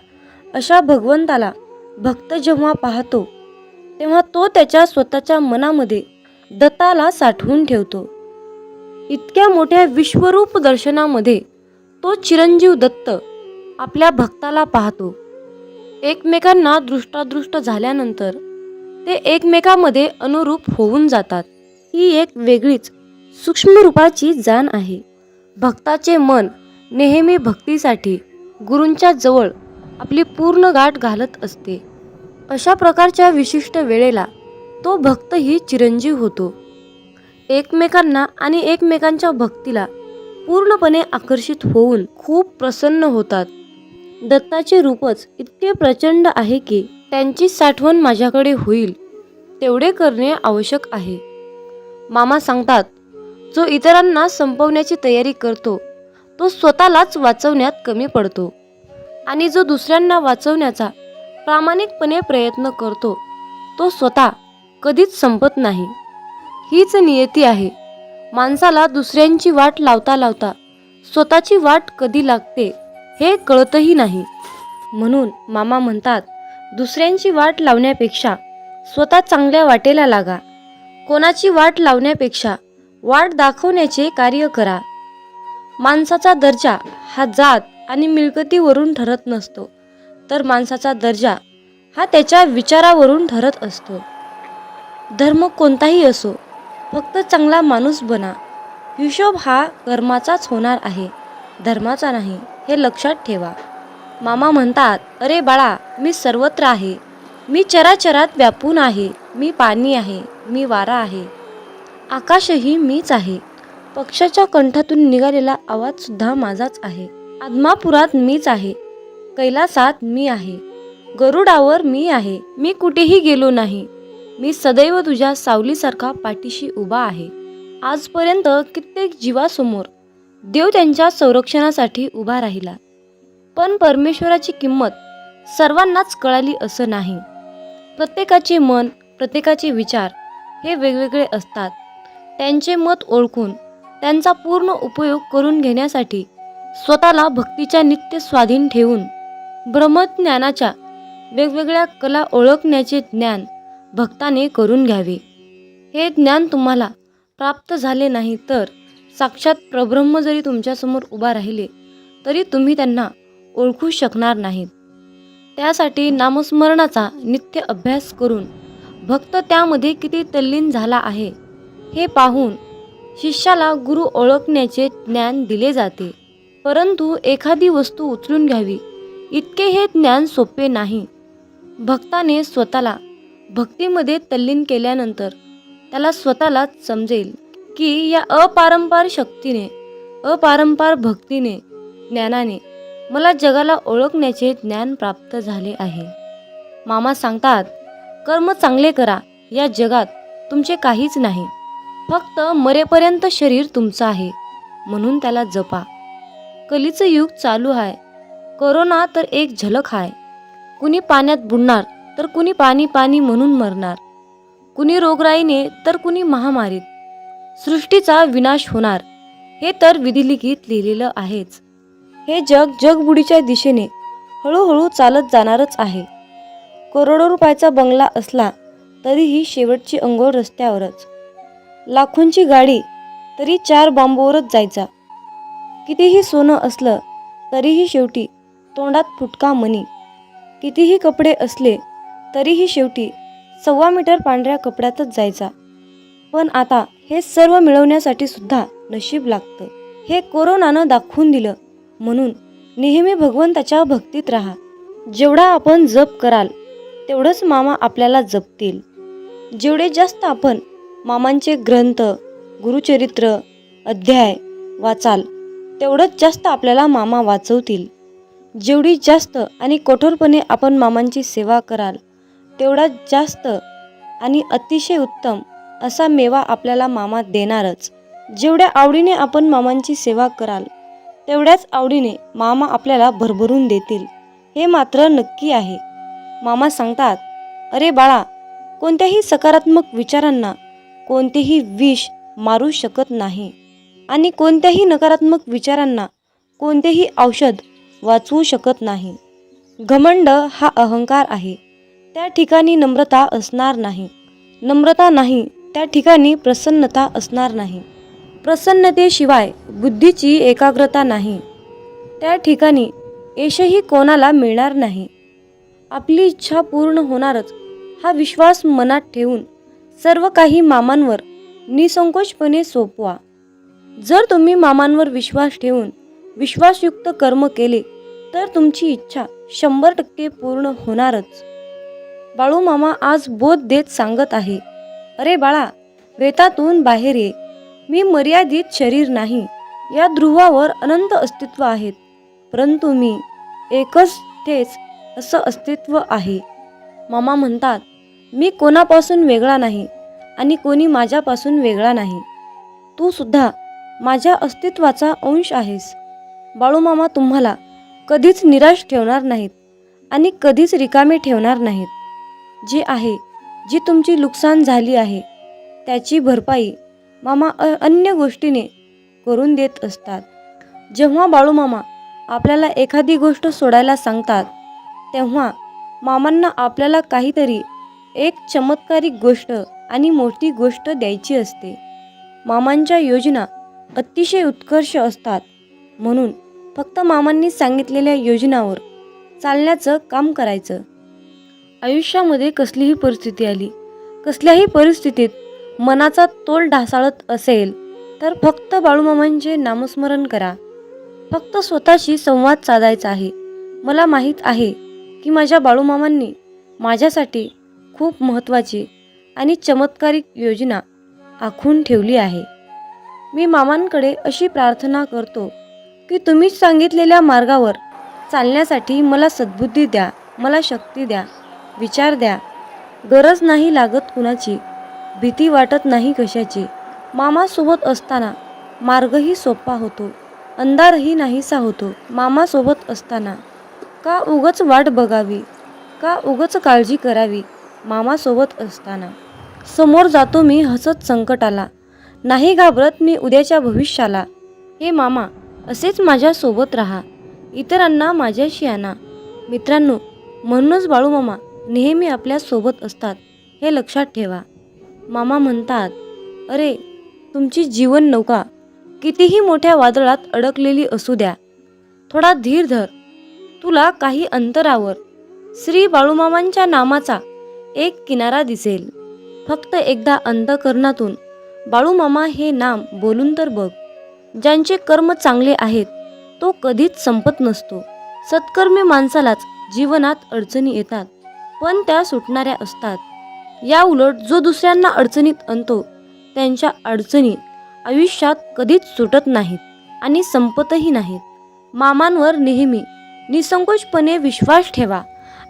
अशा भगवंताला भक्त जेव्हा पाहतो तेव्हा तो त्याच्या स्वतःच्या मनामध्ये दत्ताला साठवून ठेवतो. इतक्या मोठ्या विश्वरूप दर्शनामध्ये तो चिरंजीव दत्त आपल्या भक्ताला पाहतो. एकमेकांना दृष्टादृष्ट झाल्यानंतर ते एकमेकांमध्ये अनुरूप होऊन जातात. ही एक वेगळीच सूक्ष्म रूपाची जाण आहे. भक्ताचे मन नेहमी भक्तीसाठी गुरूंच्या जवळ आपली पूर्ण गाठ घालत असते. अशा प्रकारच्या विशिष्ट वेळेला तो भक्तही चिरंजीव होतो. एकमेकांना आणि एकमेकांच्या भक्तीला पूर्णपणे आकर्षित होऊन खूप प्रसन्न होतात. दत्ताचे रूपच इतके प्रचंड आहे की त्यांची साठवण माझ्याकडे होईल तेवढे करणे आवश्यक आहे. मामा सांगतात, जो इतरांना संपवण्याची तयारी करतो तो स्वतःलाच वाचवण्यात कमी पडतो, आणि जो दुसऱ्यांना वाचवण्याचा प्रामाणिकपणे प्रयत्न करतो तो स्वतः कधीच संपत नाही. हीच नियती आहे. माणसाला दुसऱ्यांची वाट लावता लावता स्वतःची वाट कधी लागते हे कळतही नाही. म्हणून मामा म्हणतात, दुसऱ्यांची वाट लावण्यापेक्षा स्वतः चांगल्या वाटेला लागा. कोणाची वाट लावण्यापेक्षा वाट दाखवण्याचे कार्य करा. माणसाचा दर्जा हा जात आणि मिळकतीवरून ठरत नसतो, तर माणसाचा दर्जा हा त्याच्या विचारावरून ठरत असतो. धर्म कोणताही असो, फक्त चांगला माणूस बना. हिशोब हा कर्माचाच होणार आहे, धर्माचा नाही, हे लक्षात ठेवा. मामा म्हणतात, अरे बाळा, मी सर्वत्र आहे. मी चराचरात व्यापून आहे. मी पाणी आहे, मी वारा आहे, आकाशही मीच आहे. पक्षाच्या कंठातून निघालेला आवाज सुद्धा माझाच आहे. आदमापुरात मीच आहे, कैलासात मी आहे, गरुडावर मी आहे. मी कुठेही गेलो नाही. मी सदैव तुझ्या सावलीसारखा पाठीशी उभा आहे. आजपर्यंत कित्येक जीवासमोर देव त्यांच्या संरक्षणासाठी उभा राहिला, पण परमेश्वराची किंमत सर्वांनाच कळाली असं नाही. प्रत्येकाचे मन, प्रत्येकाचे विचार हे वेगवेगळे असतात. त्यांचे मत ओळखून त्यांचा पूर्ण उपयोग करून घेण्यासाठी स्वतःला भक्तीच्या नित्य स्वाधीन ठेवून ब्रह्मज्ञानाच्या वेगवेगळ्या कला ओळखण्याचे ज्ञान भक्ताने करून घ्यावे. हे ज्ञान तुम्हाला प्राप्त झाले नाही तर साक्षात परब्रह्म जरी तुमच्यासमोर उभा राहिले तरी तुम्ही त्यांना ओळखू शकणार नाहीत. त्यासाठी नामस्मरणाचा नित्य अभ्यास करून भक्त त्यामध्ये किती तल्लीन झाला आहे हे पाहून शिष्याला गुरु ओळखण्याचे ज्ञान दिले जाते. परंतु एखादी वस्तू उचलून घ्यावी इतके हे ज्ञान सोपे नाही. भक्ताने स्वतःला भक्तीमध्ये तल्लीन केल्यानंतर त्याला स्वतःलाच समजेल की या अपारंपार शक्तीने, अपारंपार भक्तीने, ज्ञानाने मला जगाला ओळखण्याचे ज्ञान प्राप्त झाले आहे. मामा सांगतात, कर्म चांगले करा. या जगात तुमचे काहीच नाही, फक्त मरेपर्यंत शरीर तुमचं आहे, म्हणून त्याला जपा. कलीचं युग चालू आहे. कोरोना तर एक झलक आहे. कुणी पाण्यात बुडणार तर कुणी पाणी पाणी म्हणून मरणार, कुणी रोगराईने तर कुणी महामारीत. सृष्टीचा विनाश होणार हे तर विधिलिखित लिहिलेलं आहेच. हे जग जगबुडीच्या दिशेने हळूहळू चालत जाणारच आहे. करोडो रुपयाचा बंगला असला तरीही शेवटची अंघोळ रस्त्यावरच. लाखोंची गाडी तरी 4 बांबूवरच जायचा. कितीही सोनं असलं तरीही शेवटी तोंडात फुटका मणी. कितीही कपडे असले तरीही शेवटी 1.25 मीटर पांढऱ्या कपड्यातच जायचा. पण आता हे सर्व मिळवण्यासाठी सुद्धा नशीब लागतं. हे कोरोनानं दाखवून दिलं. म्हणून नेहमी भगवंताच्या भक्तीत राहा. जेवढा आपण जप कराल तेवढंच मामा आपल्याला जपतील. जेवढे जास्त आपण मामांचे ग्रंथ, गुरुचरित्र, अध्याय वाचाल तेवढंच जास्त आपल्याला मामा वाचवतील. जेवढी जास्त आणि कठोरपणे आपण मामांची सेवा कराल तेवढा जास्त आणि अतिशय उत्तम असा मेवा आपल्याला मामा देणारच. जेवढ्या आवडीने आपण मामांची सेवा कराल तेवढ्याच आवडीने मामा आपल्याला भरभरून देतील. हे मात्र नक्की आहे. मामा सांगतात, अरे बाळा, कोणत्याही सकारात्मक विचारांना कोणतेही विष मारू शकत नाही आणि कोणत्याही नकारात्मक विचारांना कोणतेही औषध वाचवू शकत नाही. घमंड हा अहंकार आहे, त्या ठिकाणी नम्रता असणार नाही. नम्रता नाही त्या ठिकाणी प्रसन्नता असणार नाही. प्रसन्नतेशिवाय बुद्धीची एकाग्रता नाही, त्या ठिकाणी यशही कोणाला मिळणार नाही. आपली इच्छा पूर्ण होणारच हा विश्वास मनात ठेवून सर्व काही मामांवर निसंकोचपणे सोपवा. जर तुम्ही मामांवर विश्वास ठेवून विश्वासयुक्त कर्म केले तर तुमची इच्छा 100% पूर्ण होणारच. बाळू मामा आज बोध देत सांगत आहे, अरे बाळा, वेतातून बाहेर ये. मी मर्यादित शरीर नाही, या ध्रुवावर अनंत अस्तित्व आहेत, परंतु मी एकच तेच असं अस्तित्व आहे. मामा म्हणतात, मी कोणापासून वेगळा नाही आणि कोणी माझ्यापासून वेगळा नाही. तू सुद्धा माझ्या अस्तित्वाचा अंश आहेस. बाळूमामा तुम्हाला कधीच निराश ठेवणार नाहीत आणि कधीच रिकामे ठेवणार नाहीत. जे आहे, जी तुमची नुकसान झाली आहे त्याची भरपाई मामा अन्य गोष्टीने करून देत असतात. जेव्हा बाळूमामा आपल्याला एखादी गोष्ट सोडायला सांगतात तेव्हा मामांना आपल्याला काहीतरी एक चमत्कारिक गोष्ट आणि मोठी गोष्ट द्यायची असते. मामांच्या योजना अतिशय उत्कर्ष असतात. म्हणून फक्त मामांनी सांगितलेल्या योजनावर चालण्याचं काम करायचं. आयुष्यामध्ये कसलीही परिस्थिती आली, कसल्याही परिस्थितीत मनाचा तोल ढासाळत असेल तर फक्त बाळूमामांचे नामस्मरण करा. फक्त स्वतःशी संवाद साधायचा आहे. मला माहीत आहे की माझ्या बाळूमामांनी माझ्यासाठी खूप महत्त्वाची आणि चमत्कारिक योजना आखून ठेवली आहे. मी मामांकडे अशी प्रार्थना करतो की तुम्ही सांगितलेल्या मार्गावर चालण्यासाठी मला सद्बुद्धी द्या, मला शक्ती द्या, विचार द्या. गरज नाही लागत कुणाची, भीती वाटत नाही कशाची. मामासोबत असताना मार्गही सोपा होतो, अंधारही नाहीसा होतो. मामासोबत असताना का उगच वाट बघावी, का उगच काळजी करावी. मामासोबत असताना समोर जातो मी हसत संकटाला, नाही घाबरत मी उद्याच्या भविष्याला. हे मामा, असेच माझ्यासोबत राहा, इतरांना माझ्याशी आणा. मित्रांनो, म्हणूनच बाळूमामा नेहमी आपल्या सोबत असतात, हे लक्षात ठेवा. मामा म्हणतात, अरे, तुमची जीवन नौका कितीही मोठ्या वादळात अडकलेली असू द्या, थोडा धीर धर. तुला काही अंतरावर श्री बाळूमामांच्या नामाचा एक किनारा दिसेल. फक्त एकदा अंतःकरणातून बाळूमामा हे नाम बोलून तर बघ. ज्यांचे कर्म चांगले आहेत तो कधीच संपत नसतो. सत्कर्मी माणसालाच जीवनात अडचणी येतात, पण त्या सुटणाऱ्या असतात. या उलट जो दुसऱ्यांना अडचणीत आणतो त्यांच्या अडचणी आयुष्यात कधीच सुटत नाहीत आणि संपतही नाहीत. मामांवर नेहमी निसंकोचपणे विश्वास ठेवा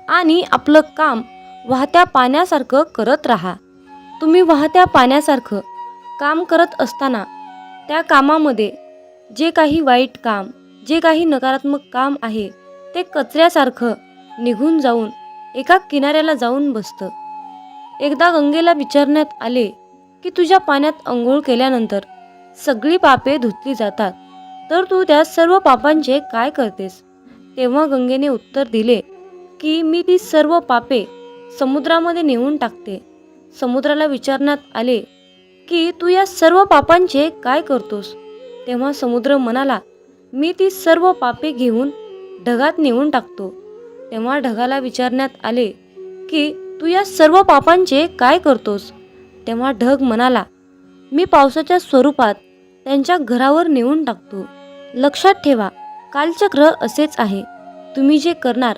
आणि आपलं काम वाहत्या पाण्यासारखं करत राहा. तुम्ही वाहत्या पाण्यासारखं काम करत असताना त्या कामामध्ये जे काही वाईट काम, जे काही नकारात्मक काम आहे ते कचऱ्यासारखं निघून जाऊन एका किनाऱ्याला जाऊन बसतं. एकदा गंगेला विचारण्यात आले की तुझ्या पाण्यात अंघोळ केल्यानंतर सगळी पापे धुतली जातात, तर तू त्या सर्व पापांचे काय करतेस? तेव्हा गंगेने उत्तर दिले की मी ती सर्व पापे समुद्रामध्ये नेऊन टाकते. समुद्राला विचारण्यात आले की तू या सर्व पापांचे काय करतोस? तेव्हा समुद्र म्हणाला, मी ती सर्व पापे घेऊन ढगात नेऊन टाकतो. तेव्हा ढगाला विचारण्यात आले की तू या सर्व पापांचे काय करतोस? तेव्हा ढग म्हणाला, मी पावसाच्या स्वरूपात त्यांच्या घरावर नेऊन टाकतो. लक्षात ठेवा, कालचक्र असेच आहे. तुम्ही जे करणार